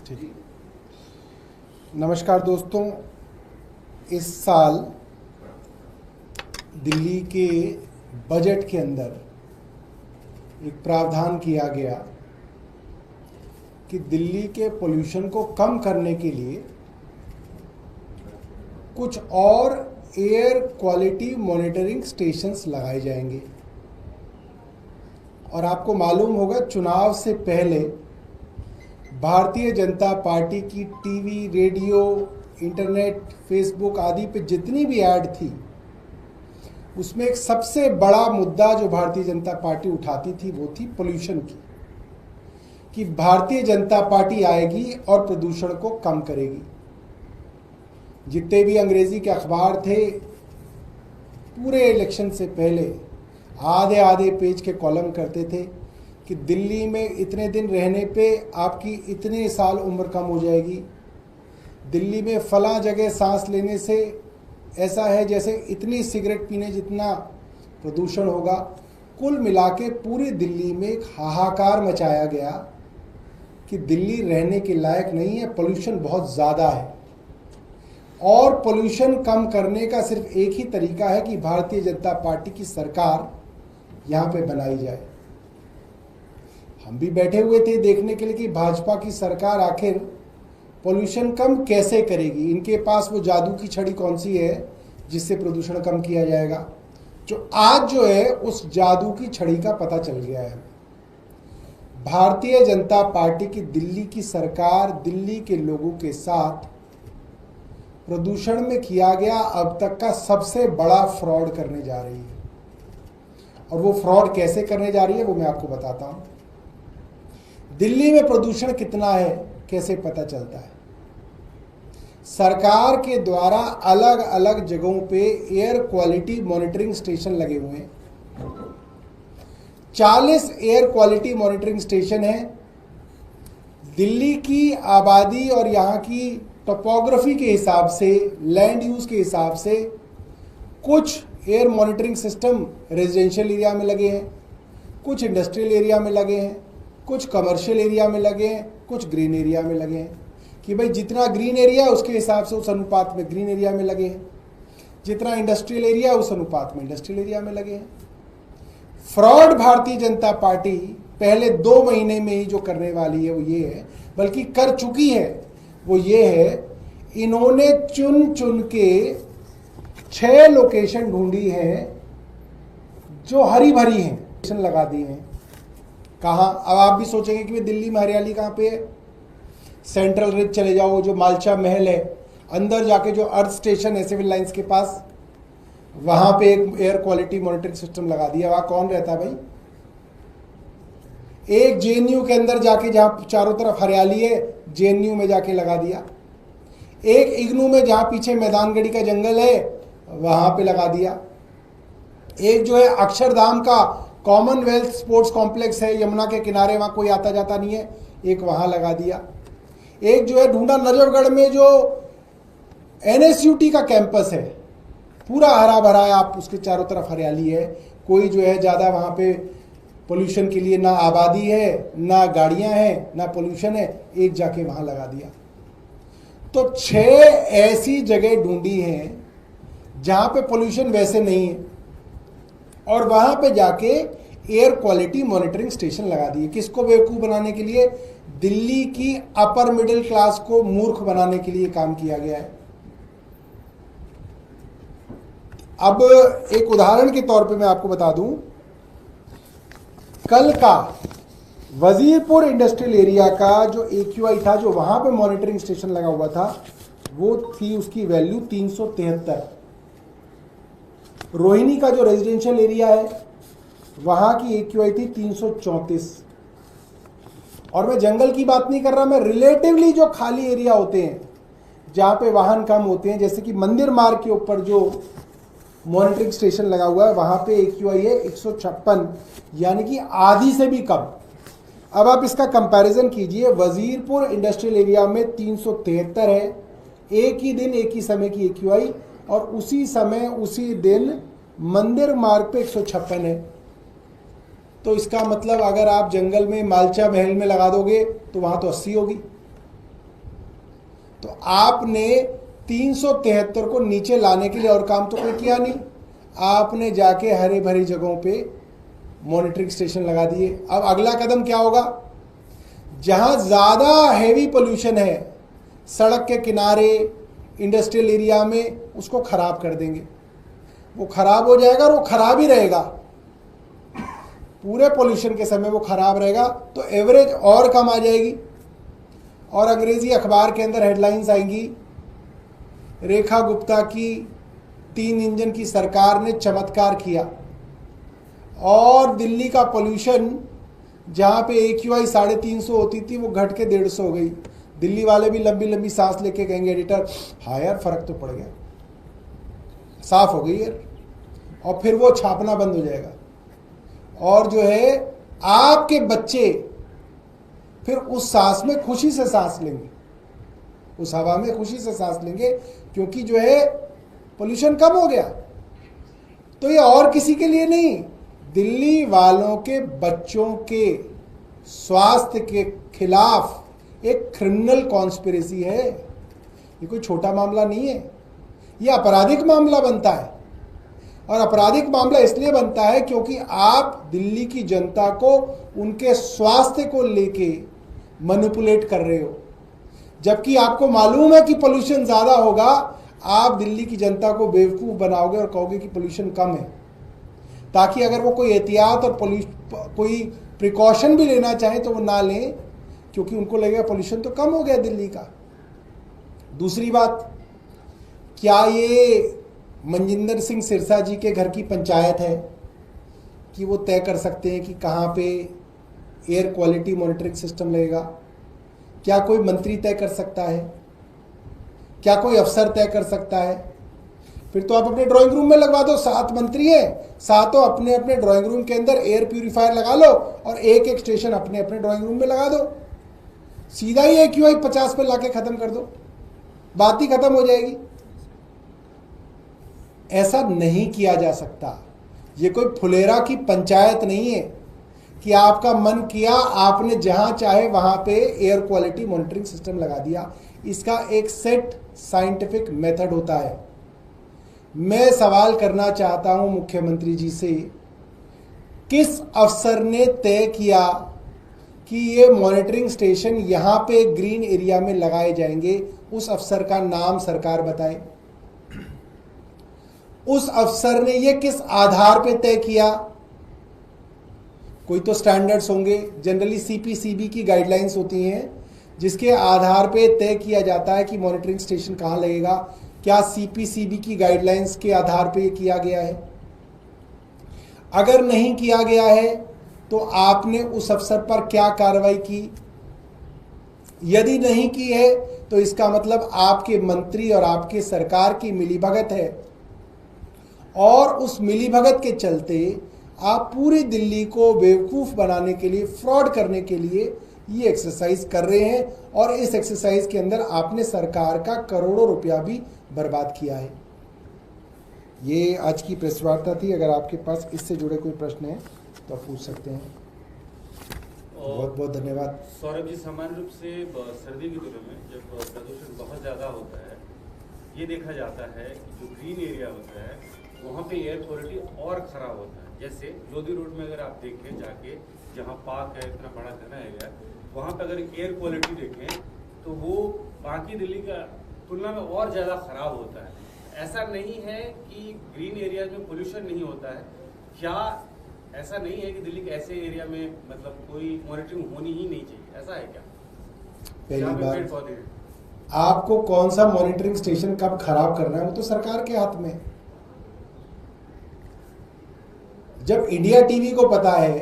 ठीक। नमस्कार दोस्तों, इस साल दिल्ली के बजट के अंदर एक प्रावधान किया गया कि दिल्ली के पोल्यूशन को कम करने के लिए कुछ और एयर क्वालिटी मॉनिटरिंग स्टेशंस लगाए जाएंगे। और आपको मालूम होगा, चुनाव से पहले भारतीय जनता पार्टी की टीवी, रेडियो, इंटरनेट, फेसबुक आदि पे जितनी भी ऐड थी, उसमें एक सबसे बड़ा मुद्दा जो भारतीय जनता पार्टी उठाती थी वो थी पोल्यूशन की, कि भारतीय जनता पार्टी आएगी और प्रदूषण को कम करेगी। जितने भी अंग्रेजी के अखबार थे, पूरे इलेक्शन से पहले आधे आधे पेज के कॉलम करते थे कि दिल्ली में इतने दिन रहने पे आपकी इतने साल उम्र कम हो जाएगी, दिल्ली में फलां जगह सांस लेने से ऐसा है जैसे इतनी सिगरेट पीने जितना प्रदूषण होगा। कुल मिला के पूरी दिल्ली में एक हाहाकार मचाया गया कि दिल्ली रहने के लायक नहीं है, पोल्यूशन बहुत ज़्यादा है। और पोल्यूशन कम करने का सिर्फ एक ही तरीका है कि भारतीय जनता पार्टी की सरकार यहाँ पे बनाई जाए। हम भी बैठे हुए थे देखने के लिए कि भाजपा की सरकार आखिर पोल्यूशन कम कैसे करेगी। इनके पास वो जादू की छड़ी कौन सी है जिससे प्रदूषण कम किया जाएगा। जो आज जो है उस जादू की छड़ी का पता चल गया है। भारतीय जनता पार्टी की दिल्ली की सरकार दिल्ली के लोगों के साथ प्रदूषण में किया गया अब तक का सबसे बड़ा फ्रॉड करने जा रही है। और वो फ्रॉड कैसे करने जा रही है वो मैं आपको बताता हूं। दिल्ली में प्रदूषण कितना है कैसे पता चलता है? सरकार के द्वारा अलग अलग जगहों पे एयर क्वालिटी मॉनिटरिंग स्टेशन लगे हुए हैं। 40 एयर क्वालिटी मॉनिटरिंग स्टेशन है। दिल्ली की आबादी और यहाँ की टोपोग्राफी के हिसाब से, लैंड यूज के हिसाब से कुछ air monitoring system residential area में लगे हैं, कुछ इंडस्ट्रियल एरिया में लगे हैं, कुछ कमर्शियल एरिया में लगे हैं, कुछ ग्रीन एरिया में लगे हैं। कि भाई जितना ग्रीन एरिया उसके हिसाब से उस अनुपात में ग्रीन एरिया में लगे हैं, जितना इंडस्ट्रियल एरिया उस अनुपात में इंडस्ट्रियल एरिया में लगे हैं। फ्रॉड भारतीय जनता पार्टी पहले 2 महीने में ही जो करने वाली है वो ये है, बल्कि कर चुकी है, वो ये है, इन्होंने चुन चुन के 6 लोकेशन ढूंढी है जो हरी भरी हैं, लगा दी हैं। कहाँ? अब आप भी सोचेंगे कि दिल्ली में हरियाली कहाँ पे है? सेंट्रल रिज चले जाओ, जो मालचा महल है, अंदर जाके जो अर्थ स्टेशन है सिविल लाइंस के पास, वहां पे एक एयर क्वालिटी मॉनिटरिंग सिस्टम लगा दिया। वहां कौन रहता है भाई? एक जेएनयू के अंदर जाके, जहां चारों तरफ हरियाली है, जेएनयू में जाके लगा दिया। एक इग्नू में जहां पीछे मैदानगढ़ी का जंगल है वहां पे लगा दिया। एक जो है अक्षरधाम का कॉमनवेल्थ स्पोर्ट्स कॉम्प्लेक्स है यमुना के किनारे, वहां कोई आता जाता नहीं है, एक वहां लगा दिया। एक जो है ढूंढा नजफगढ़ में जो एनएसयूटी का कैंपस है, पूरा हरा भरा है, आप उसके चारों तरफ हरियाली है, कोई जो है ज्यादा वहां पे पोल्यूशन के लिए ना आबादी है, ना गाड़ियां हैं, ना पोल्यूशन है, एक जाके वहां लगा दिया। तो 6 ऐसी जगह ढूंढी हैं जहां पे पोल्यूशन वैसे नहीं है, और वहां पे जाके एयर क्वालिटी मॉनिटरिंग स्टेशन लगा दिए। किसको बेवकूफ बनाने के लिए? दिल्ली की अपर मिडिल क्लास को मूर्ख बनाने के लिए काम किया गया है। अब एक उदाहरण के तौर पे मैं आपको बता दूं, कल का वजीरपुर इंडस्ट्रियल एरिया का जो AQI था, जो वहां पे मॉनिटरिंग स्टेशन लगा हुआ था, वो थी उसकी वैल्यू 373। रोहिणी का जो रेजिडेंशियल एरिया है वहां की AQI थी 334। और मैं जंगल की बात नहीं कर रहा, मैं रिलेटिवली जो खाली एरिया होते हैं जहां पे वाहन कम होते हैं, जैसे कि मंदिर मार्ग के ऊपर जो मॉनिटरिंग स्टेशन लगा हुआ है वहां पे AQI है 156, यानी कि आधी से भी कम। अब आप इसका कंपैरिजन कीजिए, वजीरपुर इंडस्ट्रियल एरिया में 373 है, एक ही दिन एक ही समय की AQI, और उसी समय उसी दिन मंदिर मार्ग पे 156 है। तो इसका मतलब अगर आप जंगल में मालचा महल में लगा दोगे तो वहां तो 80 होगी। तो आपने 373 को नीचे लाने के लिए और काम तो कोई किया नहीं, आपने जाके हरे भरी जगहों पे मॉनिटरिंग स्टेशन लगा दिए। अब अगला कदम क्या होगा? जहां ज्यादा हैवी पोल्यूशन है, सड़क के किनारे, इंडस्ट्रियल एरिया में, उसको खराब कर देंगे। वो खराब हो जाएगा और वो खराब ही रहेगा, पूरे पोल्यूशन के समय वो खराब रहेगा, तो एवरेज और कम आ जाएगी। और अंग्रेजी अखबार के अंदर हेडलाइंस आएंगी, रेखा गुप्ता की 3 इंजन की सरकार ने चमत्कार किया। और दिल्ली का पोल्यूशन जहां पे AQI 350 होती थी वो घट के 150 हो गई। दिल्ली वाले भी लंबी लंबी सांस लेके कहेंगे, एडिटर हाँ यार फर्क तो पड़ गया, साफ हो गई यार। और फिर वो छापना बंद हो जाएगा और जो है आपके बच्चे फिर उस सांस में खुशी से सांस लेंगे, उस हवा में खुशी से सांस लेंगे, क्योंकि जो है पोल्यूशन कम हो गया। तो ये और किसी के लिए नहीं, दिल्ली वालों के बच्चों के स्वास्थ्य के खिलाफ एक क्रिमिनल कॉन्स्पिरेसी है। ये कोई छोटा मामला नहीं है, ये आपराधिक मामला बनता है। और आपराधिक मामला इसलिए बनता है क्योंकि आप दिल्ली की जनता को उनके स्वास्थ्य को लेके मैनिपुलेट कर रहे हो, जबकि आपको मालूम है कि पोल्यूशन ज्यादा होगा। आप दिल्ली की जनता को बेवकूफ बनाओगे और कहोगे कि पोल्यूशन कम है, ताकि अगर वो कोई एहतियात और कोई प्रिकॉशन भी लेना चाहे तो वो ना लें, क्योंकि उनको लगेगा पोल्यूशन तो कम हो गया दिल्ली का। दूसरी बात, क्या ये मनजिंदर सिंह सिरसा जी के घर की पंचायत है कि वो तय कर सकते हैं कि कहाँ पे एयर क्वालिटी मॉनिटरिंग सिस्टम लगेगा? क्या कोई मंत्री तय कर सकता है? क्या कोई अफसर तय कर सकता है? फिर तो आप अपने ड्राइंग रूम में लगवा दो। 7 मंत्री हैं, सातों अपने अपने ड्राइंग रूम के अंदर एयर प्यूरिफायर लगा लो और एक एक स्टेशन अपने अपने ड्राइंग रूम में लगा दो। सीधा ही AQI 50 पे लाके खत्म कर दो, बात ही खत्म हो जाएगी। ऐसा नहीं किया जा सकता। ये कोई फुलेरा की पंचायत नहीं है कि आपका मन किया आपने जहां चाहे वहां पे एयर क्वालिटी मॉनिटरिंग सिस्टम लगा दिया। इसका एक सेट साइंटिफिक मेथड होता है। मैं सवाल करना चाहता हूं मुख्यमंत्री जी से, किस अफसर ने तय किया कि ये मॉनिटरिंग स्टेशन यहां पे ग्रीन एरिया में लगाए जाएंगे? उस अफसर का नाम सरकार बताए। उस अफसर ने ये किस आधार पे तय किया? कोई तो स्टैंडर्ड्स होंगे, जनरली CPCB की गाइडलाइंस होती हैं जिसके आधार पे तय किया जाता है कि मॉनिटरिंग स्टेशन कहां लगेगा। क्या CPCB की गाइडलाइंस के आधार पे ये किया गया है? अगर नहीं किया गया है तो आपने उस अफसर पर क्या कार्रवाई की? यदि नहीं की है तो इसका मतलब आपके मंत्री और आपके सरकार की मिलीभगत है, और उस मिलीभगत के चलते आप पूरी दिल्ली को बेवकूफ बनाने के लिए, फ्रॉड करने के लिए ये एक्सरसाइज कर रहे हैं। और इस एक्सरसाइज के अंदर आपने सरकार का करोड़ों रुपया भी बर्बाद किया है। ये आज की प्रेस वार्ता थी। अगर आपके पास इससे जुड़े कोई प्रश्न है तो आप पूछ सकते हैं। बहुत बहुत धन्यवाद। सौरभ जी, सामान्य रूप से सर्दी के दिनों में जब प्रदूषण बहुत ज़्यादा होता है, ये देखा जाता है कि जो ग्रीन एरिया होता है वहाँ पे एयर क्वालिटी और ख़राब होता है। जैसे लोधी रोड में अगर आप देखें जाके, जहाँ पार्क है, इतना बड़ा घना एरिया, वहाँ पे अगर एयर क्वालिटी देखें तो वो बाकी दिल्ली का तुलना में और ज़्यादा ख़राब होता है। ऐसा नहीं है कि ग्रीन एरिया में पोल्यूशन नहीं होता है, क्या ऐसा नहीं है कि दिल्ली के ऐसे एरिया में मतलब कोई मॉनिटरिंग होनी ही नहीं चाहिए, ऐसा है क्या? पहली बात, आपको कौन सा मॉनिटरिंग स्टेशन कब खराब करना है वो तो सरकार के हाथ में। जब इंडिया टीवी को पता है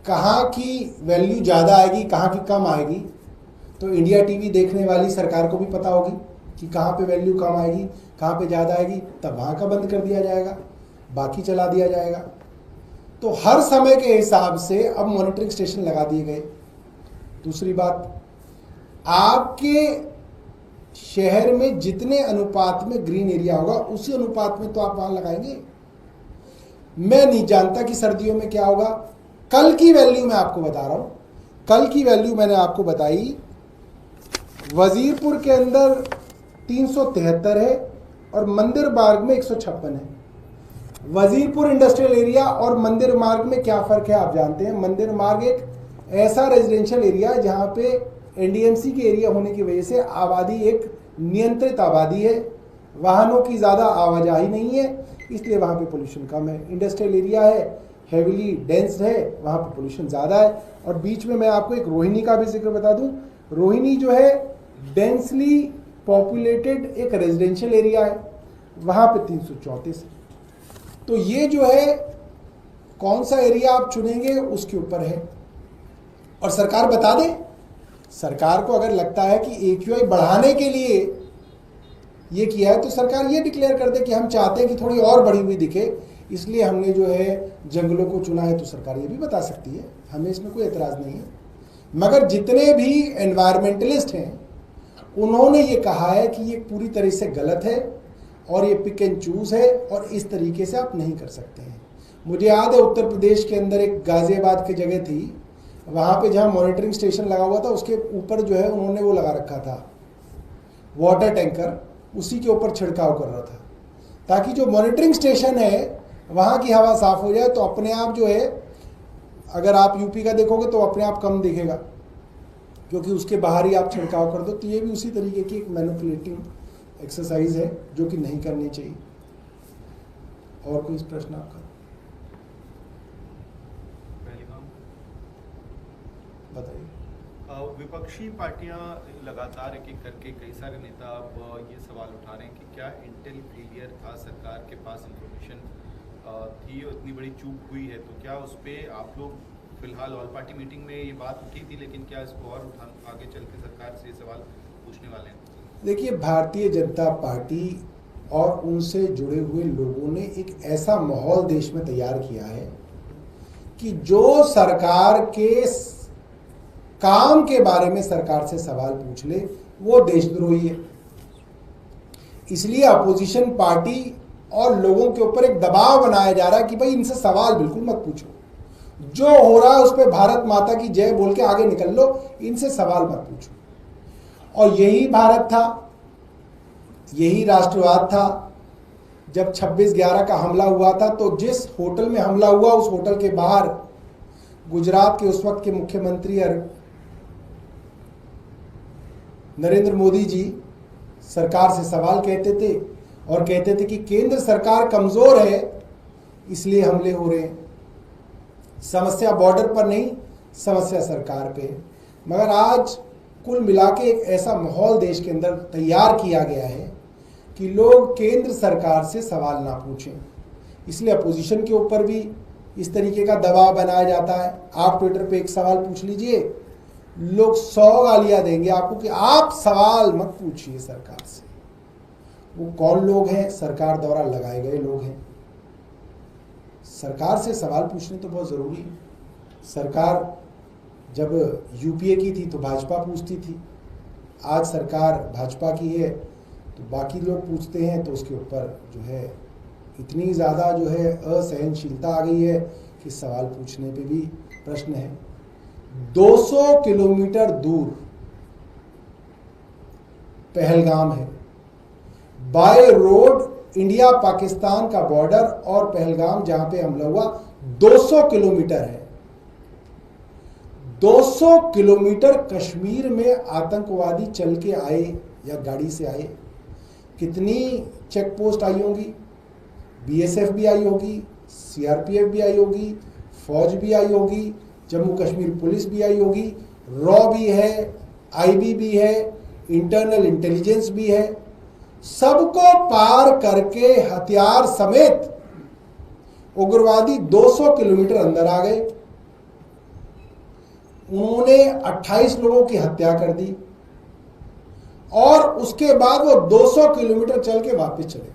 कहाँ की वैल्यू ज़्यादा आएगी, कहाँ की कम आएगी, तो इंडिया टीवी देखने वाली सरकार को भी पता होगी कि कहाँ पे वैल्यू कम आएगी, कहाँ पे ज़्यादा आएगी, तब वहाँ का बंद कर दिया जाएगा, बाकी चला दिया जाएगा। तो हर समय के हिसाब से अब मॉनिटरिंग स्टेशन लगा दिए गए। दूसरी बात, आपके शहर में जितने अनुपात में ग्रीन एरिया होगा उसी अनुपात में तो आप वहाँ लगाएंगे। मैं नहीं जानता कि सर्दियों में क्या होगा। कल की वैल्यू मैं आपको बता रहा हूं, कल की वैल्यू मैंने आपको बताई वजीरपुर के अंदर 373 है और मंदिर मार्ग में 156 है। वजीरपुर इंडस्ट्रियल एरिया और मंदिर मार्ग में क्या फर्क है आप जानते हैं। मंदिर मार्ग एक ऐसा रेजिडेंशियल एरिया है जहां पे एनडीएमसी के एरिया होने की वजह से आबादी एक नियंत्रित आबादी है, वाहनों की ज़्यादा आवाजाही नहीं है, इसलिए वहाँ पे पोल्यूशन कम है। इंडस्ट्रियल एरिया है, हेविली डेंस है, वहाँ पे पोल्यूशन ज़्यादा है। और बीच में मैं आपको एक रोहिणी का भी जिक्र बता दूं, रोहिणी जो है डेंसली पॉपुलेटेड एक रेजिडेंशियल एरिया है, वहाँ पे 334 है। तो ये जो है कौन सा एरिया आप चुनेंगे उसके ऊपर है। और सरकार बता दे, सरकार को अगर लगता है कि AQI बढ़ाने के लिए ये किया है तो सरकार ये डिक्लेयर कर दे कि हम चाहते हैं कि थोड़ी और बढ़ी हुई दिखे, इसलिए हमने जो है जंगलों को चुना है, तो सरकार ये भी बता सकती है, हमें इसमें कोई एतराज़ नहीं है। मगर जितने भी एनवायरमेंटलिस्ट हैं उन्होंने ये कहा है कि ये पूरी तरह से गलत है और ये पिक एंड चूज है और इस तरीके से आप नहीं कर सकते हैं। मुझे याद है उत्तर प्रदेश के अंदर एक गाजियाबाद की जगह थी, वहाँ पे जहाँ मॉनिटरिंग स्टेशन लगा हुआ था उसके ऊपर जो है उन्होंने वो लगा रखा था वाटर टैंकर, उसी के ऊपर छिड़काव कर रहा था ताकि जो मॉनिटरिंग स्टेशन है वहाँ की हवा साफ हो जाए। तो अपने आप जो है, अगर आप यूपी का देखोगे तो अपने आप कम दिखेगा क्योंकि उसके बाहर ही आप छिड़काव कर दो। तो ये भी उसी तरीके की एक मैनिपुलेटिंग एक्सरसाइज है जो कि नहीं करनी चाहिए। और कोई प्रश्न आपका? बताइए। विपक्षी पार्टियां लगातार एक एक करके कई सारे नेता अब ये सवाल उठा रहे हैं कि क्या इंटेल फेलियर था, सरकार के पास इंफॉर्मेशन थी और इतनी बड़ी चूक हुई है, तो क्या उस पर आप लोग फिलहाल ऑल पार्टी मीटिंग में ये बात उठी थी, लेकिन क्या इसको और आगे चल के सरकार से ये सवाल पूछने वाले हैं? देखिए, भारतीय जनता पार्टी और उनसे जुड़े हुए लोगों ने एक ऐसा माहौल देश में तैयार किया है कि जो सरकार के काम के बारे में सरकार से सवाल पूछ ले वो देशद्रोही है। इसलिए अपोजिशन पार्टी और लोगों के ऊपर एक दबाव बनाया जा रहा है कि भाई इनसे सवाल बिल्कुल मत पूछो, जो हो रहा है उस पर भारत माता की जय बोल के आगे निकल लो, इनसे सवाल मत पूछो। और यही भारत था, यही राष्ट्रवाद था। जब 26/11 का हमला हुआ था तो जिस होटल में हमला हुआ उस होटल के बाहर गुजरात के उस वक्त के मुख्यमंत्री नरेंद्र मोदी जी सरकार से सवाल कहते थे और कहते थे कि केंद्र सरकार कमजोर है इसलिए हमले हो रहे हैं, समस्या बॉर्डर पर नहीं, समस्या सरकार पे है। मगर आज कुल मिला के एक ऐसा माहौल देश के अंदर तैयार किया गया है कि लोग केंद्र सरकार से सवाल ना पूछें, इसलिए अपोजिशन के ऊपर भी इस तरीके का दबाव बनाया जाता है। आप ट्विटर पे एक सवाल पूछ लीजिए, लोग 100 गालियां देंगे आपको कि आप सवाल मत पूछिए सरकार से। वो कौन लोग हैं? सरकार द्वारा लगाए गए लोग हैं। सरकार से सवाल पूछने तो बहुत ज़रूरी है। सरकार जब यूपीए की थी तो भाजपा पूछती थी, आज सरकार भाजपा की है तो बाकी लोग पूछते हैं, तो उसके ऊपर जो है इतनी ज़्यादा जो है असहनशीलता आ गई है कि सवाल पूछने पे भी प्रश्न है। 200 किलोमीटर दूर पहलगाम है, बाय रोड इंडिया पाकिस्तान का बॉर्डर और पहलगाम जहां पे हमला हुआ 200 किलोमीटर है। 200 किलोमीटर कश्मीर में आतंकवादी चल के आए या गाड़ी से आए, कितनी चेक पोस्ट आई होंगी, बीएसएफ भी आई होगी, सीआरपीएफ भी आई होगी, फौज भी आई होगी, जम्मू कश्मीर पुलिस भी आई होगी, रॉ भी है, आईबी भी है, इंटरनल इंटेलिजेंस भी है। सबको पार करके हथियार समेत उग्रवादी 200 किलोमीटर अंदर आ गए। उन्होंने 28 लोगों की हत्या कर दी और उसके बाद वो 200 किलोमीटर चल के वापस चले गए।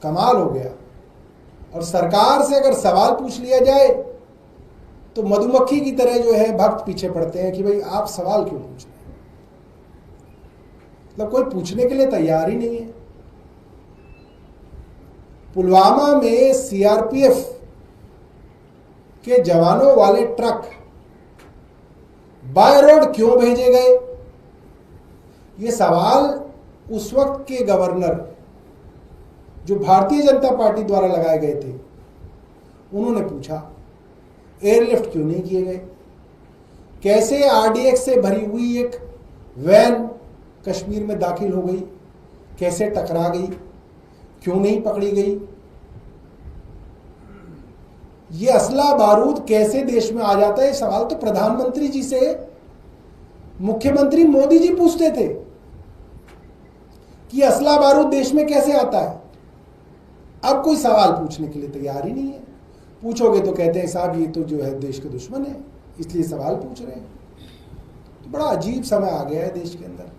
कमाल हो गया। और सरकार से अगर सवाल पूछ लिया जाए तो मधुमक्खी की तरह जो है भक्त पीछे पड़ते हैं कि भाई आप सवाल क्यों पूछ रहे हैं। मतलब कोई पूछने के लिए तैयार ही नहीं है। पुलवामा में सीआरपीएफ के जवानों वाले ट्रक बाय रोड क्यों भेजे गए? ये सवाल उस वक्त के गवर्नर जो भारतीय जनता पार्टी द्वारा लगाए गए थे उन्होंने पूछा। एयरलिफ्ट क्यों नहीं किए गए? कैसे आरडीएक्स से भरी हुई एक वैन कश्मीर में दाखिल हो गई? कैसे टकरा गई? क्यों नहीं पकड़ी गई? ये असला बारूद कैसे देश में आ जाता है? सवाल तो प्रधानमंत्री जी से मुख्यमंत्री मोदी जी पूछते थे कि असला बारूद देश में कैसे आता है। अब कोई सवाल पूछने के लिए तैयार ही नहीं है। पूछोगे तो कहते हैं साहब ये तो जो है देश के दुश्मन है, इसलिए सवाल पूछ रहे हैं। तो बड़ा अजीब समय आ गया है देश के अंदर।